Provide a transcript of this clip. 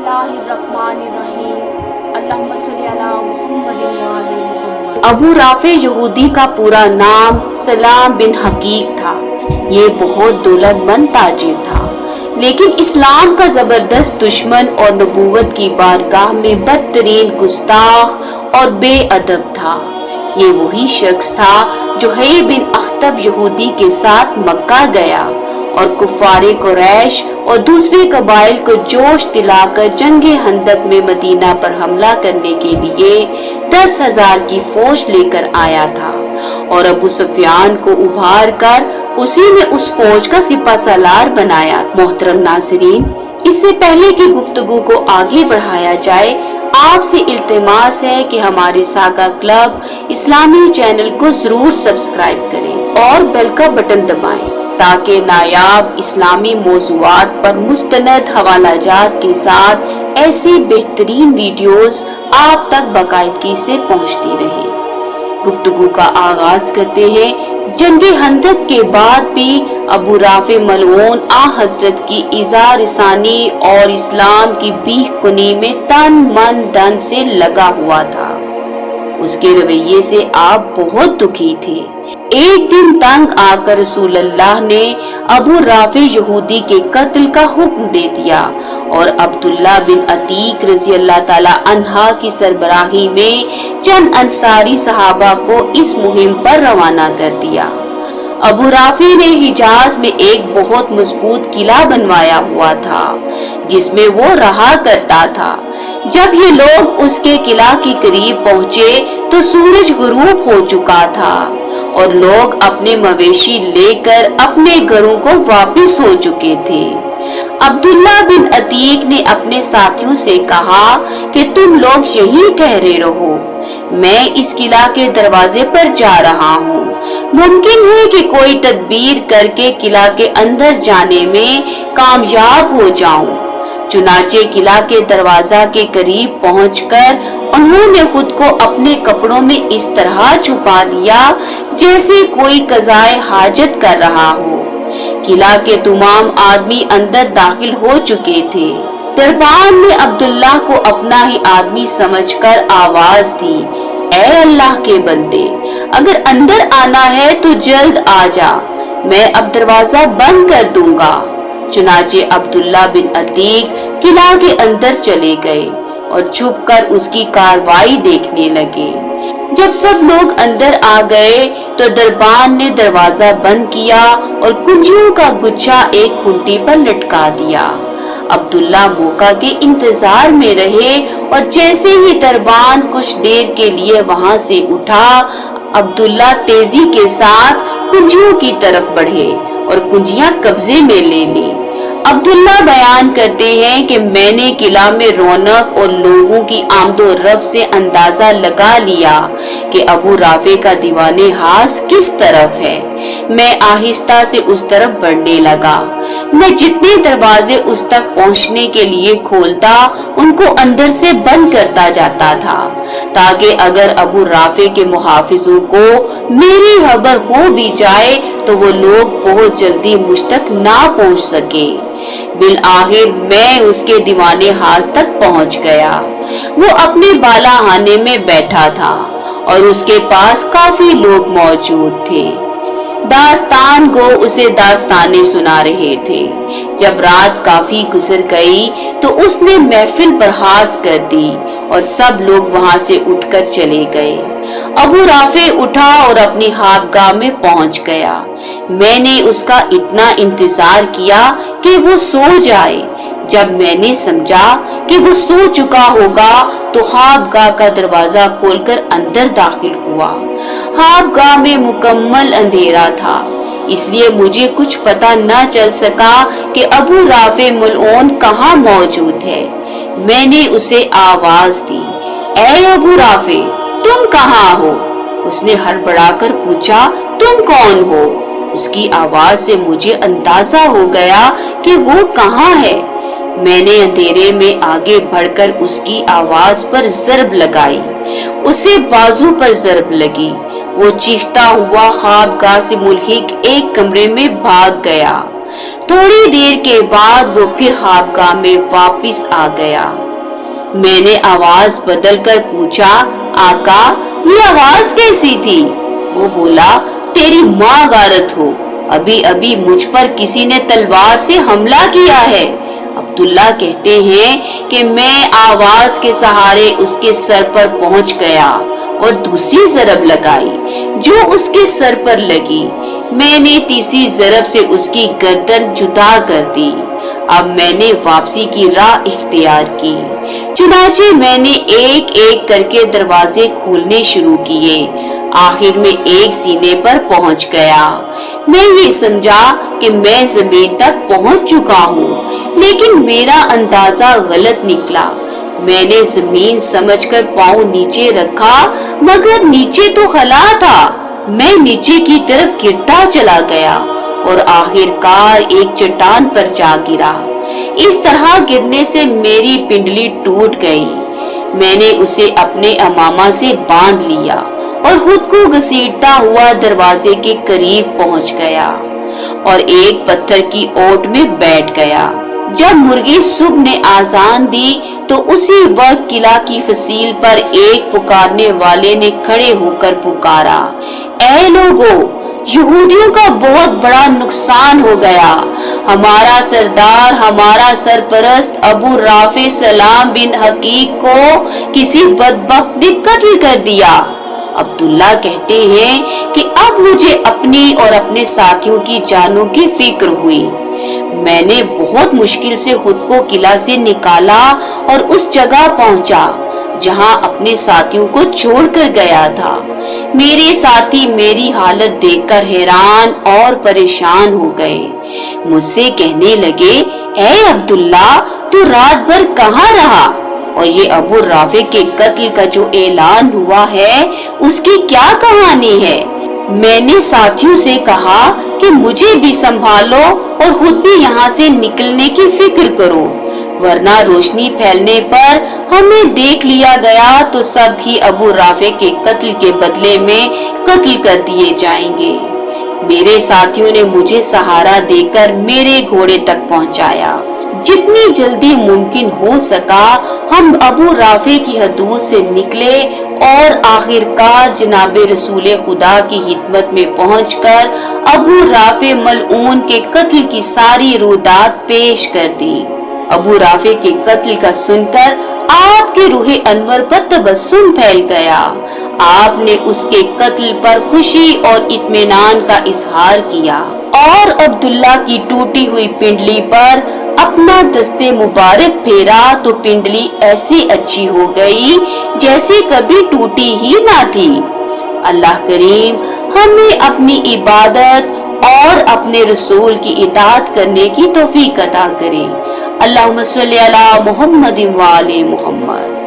बिस्मिल्लाहिर्रहमानिर्रहीम अल्लाहुम्मा सल्ली अला मुहम्मदिन व आले मुहम्मद। अबू राफे यहूदी का पूरा नाम सलाम बिन हकीक था। ये बहुत दौलतमंद ताजिर था, लेकिन इस्लाम का जबरदस्त दुश्मन और नबूवत की बारगाह में बदतरीन गुस्ताख और बेअदब था। ये वही शख्स था जो हुयै बिन अख्तब यहूदी के साथ मक्का गया और कुफारे कुरैश और दूसरे कबाइल को जोश दिलाकर जंगे हंदक में मदीना पर हमला करने के लिए 10,000 की फौज लेकर आया था और अबू सुफियान को उभार कर उसी ने उस फौज का सिपाहसालार बनाया। मोहतरम नाज़रीन, इससे पहले कि गुफ्तगू को आगे बढ़ाया जाए, आपसे इल्तिमास है कि हमारे सागा क्लब इस्लामी चैनल को जरूर सब्सक्राइब करें और बेल का बटन दबाएं ताकि नायाब इस्लामी मौज़ूआत पर मुस्तनद हवालाजात के साथ ऐसी बेहतरीन वीडियोस आप तक बाकायदगी से पहुंचती रहे। गुफ्तगू का आगाज करते हैं। जंगे हंदक के बाद भी अबू राफे मलऊन आ हजरत की इज़ा रिसानी और इस्लाम की बीह कुनी में तन मन धन से लगा हुआ था। उसके रवैये से आप बहुत दुखी थे। एक दिन तंग आकर रसूलुल्लाह ने अबू राफे यहूदी के कत्ल का हुक्म दे दिया और अब्दुल्ला बिन अतीक रज़ी अल्लाह ताला अन्हा की सरबराही में चंद अंसारी सहाबा को इस मुहिम पर रवाना कर दिया। अबू राफे ने हिजाज में एक बहुत मजबूत किला बनवाया हुआ था जिसमें वो रहा करता था। जब ये लोग उसके किला के करीब पहुँचे तो सूरज गुरूब हो चुका था और लोग अपने मवेशी लेकर अपने घरों को वापस हो चुके थे। अब्दुल्ला बिन अतीक ने अपने साथियों से कहा कि तुम लोग यहीं ठहरे रहो, मैं इस किला के दरवाजे पर जा रहा हूँ। मुमकिन है कि कोई तदबीर करके किला के अंदर जाने में कामयाब हो जाऊं। चुनाचे किला के दरवाजा के करीब पहुंचकर उन्होंने खुद को अपने कपड़ों में इस तरह छुपा लिया जैसे कोई कज़ाए हाजत कर रहा हो। किला के तमाम आदमी अंदर दाखिल हो चुके थे। दरबान ने अब्दुल्ला को अपना ही आदमी समझकर आवाज दी, ऐ अल्लाह के बंदे, अगर अंदर आना है तो जल्द आ जा, मैं अब दरवाजा बंद कर दूंगा। चुनाचे अब्दुल्ला बिन अतीक किला के अंदर चले गए और छुपकर उसकी कार्रवाई देखने लगे। जब सब लोग अंदर आ गए तो दरबान ने दरवाजा बंद किया और कुंजियों का गुच्छा एक खूंटी पर लटका दिया। अब्दुल्ला मौका के इंतजार में रहे और जैसे ही दरबान कुछ देर के लिए वहां से उठा, अब्दुल्ला तेजी के साथ कुंजियों की तरफ बढ़े और कुंजियां कब्जे में ले ली। अब्दुल्ला बयान करते हैं कि मैंने किला में रौनक और लोगों की आमदो रफ्त से अंदाजा लगा लिया कि अबू राफे का दीवाने हास किस तरफ है। मैं आहिस्ता से उस तरफ बढ़ने लगा। मैं जितने दरवाजे उस तक पहुंचने के लिए खोलता, उनको अंदर से बंद करता जाता था ताकि अगर अबू राफे के मुहाफिजों को मेरी खबर हो भी जाए तो वो लोग बहुत जल्दी मुझ तक ना पहुंच सके। बिल आखिर मैं उसके दीवाने हास तक पहुंच गया। वो अपने बालाहाने में बैठा था और उसके पास काफी लोग मौजूद थे। दास्तान गो उसे दास्तानें सुना रहे थे। जब रात काफी गुजर गई तो उसने महफिल बर्खास्त कर दी और सब लोग वहां से उठकर चले गए। अबू राफे उठा और अपनी खाबगाह में पहुंच गया। मैंने उसका इतना इंतजार किया कि वो सो जाए। जब मैंने समझा कि वो सो चुका होगा तो खाबगाह का दरवाजा खोलकर अंदर दाखिल हुआ। खाबगाह में मुकम्मल अंधेरा था, इसलिए मुझे कुछ पता न चल सका कि अबू राफे मलऊन कहाँ मौजूद है। मैंने उसे आवाज दी, ऐ अबू राफे, तुम कहाँ हो? उसने हड़बड़ाकर पूछा, तुम कौन हो? उसकी आवाज से मुझे अंदाजा हो गया कि वो कहाँ है। मैंने अंधेरे में आगे बढ़कर उसकी आवाज पर ज़रब लगाई। उसे बाजू पर ज़रब लगी। वो चीखता हुआ खाबगाह से मुल्हिक एक कमरे में भाग गया। थोड़ी देर के बाद वो फिर ख्वाबगाह में वापस आ गया। मैंने आवाज बदलकर पूछा, आका ये आवाज कैसी थी? वो बोला, तेरी माँ गारत हो, अभी अभी मुझ पर किसी ने तलवार से हमला किया है। अब्दुल्ला कहते हैं कि मैं आवाज के सहारे उसके सर पर पहुंच गया और दूसरी ज़रब लगाई जो उसके सर पर लगी। मैंने तीसरी ज़रब से उसकी गर्दन जुदा कर दी। अब मैंने वापसी की राह इख्तियार की। चुनाचे मैंने एक एक करके दरवाजे खोलने शुरू किए। आखिर में एक सीने पर पहुंच गया। मैं ये समझा कि मैं जमीन तक पहुंच चुका हूँ, लेकिन मेरा अंदाजा गलत निकला। मैंने जमीन समझकर पाँव नीचे रखा, मगर नीचे तो खला था। मैं नीचे की तरफ गिरता चला गया और आखिरकार एक चट्टान पर जा गिरा। इस तरह गिरने से मेरी पिंडली टूट गई। मैंने उसे अपने अमामा से बांध लिया और खुद को घसीटता हुआ दरवाजे के करीब पहुंच गया और एक पत्थर की ओट में बैठ गया। जब मुर्गी सुबह ने आजान दी तो उसी वक्त किला की फसील पर एक पुकारने वाले ने खड़े होकर पुकारा, ऐ लोगों, यहूदियों का बहुत बड़ा नुकसान हो गया। हमारा सरदार, हमारा सरपरस्त अबू राफे सलाम बिन हकीक को किसी बदबख्त ने कत्ल कर दिया। अब्दुल्ला कहते हैं कि अब मुझे अपनी और अपने साथियों की जानों की फिक्र हुई। मैंने बहुत मुश्किल से खुद को किला से निकाला और उस जगह पहुंचा जहां अपने साथियों को छोड़कर गया था। मेरे साथी मेरी हालत देखकर हैरान और परेशान हो गए। मुझसे कहने लगे, ऐ अब्दुल्ला, तू रात भर कहाँ रहा? और ये अबू राफे के कत्ल का जो ऐलान हुआ है उसकी क्या कहानी है? मैंने साथियों से कहा कि मुझे भी संभालो और खुद भी यहाँ से निकलने की फिक्र करो, वरना रोशनी फैलने पर हमें देख लिया गया तो सब ही अबू राफे के कत्ल के बदले में कत्ल कर दिए जाएंगे। मेरे साथियों ने मुझे सहारा देकर मेरे घोड़े तक पहुंचाया। जितनी जल्दी मुमकिन हो सका हम अबू राफे की हदूद से निकले और आखिरकार जनाबे रसूल खुदा की खिदमत में पहुंचकर अबू राफे मलऊन के कत्ल की सारी रुदात पेश कर दी। अबू राफे के कत्ल का सुनकर आपके रूहे अनवर पर तबस्सुम फैल गया। आपने उसके कत्ल पर खुशी और इत्मीनान का इजहार किया और अब्दुल्ला की टूटी हुई पिंडली पर अपना दस्ते मुबारक फेरा तो पिंडली ऐसी अच्छी हो गई जैसे कभी टूटी ही ना थी। अल्लाह करीम हमें अपनी इबादत और अपने रसूल की इताअत करने की तौफीक अता करे। अल्लाहुम्मा सल्ली अला मुहम्मद व आले मुहम्मद।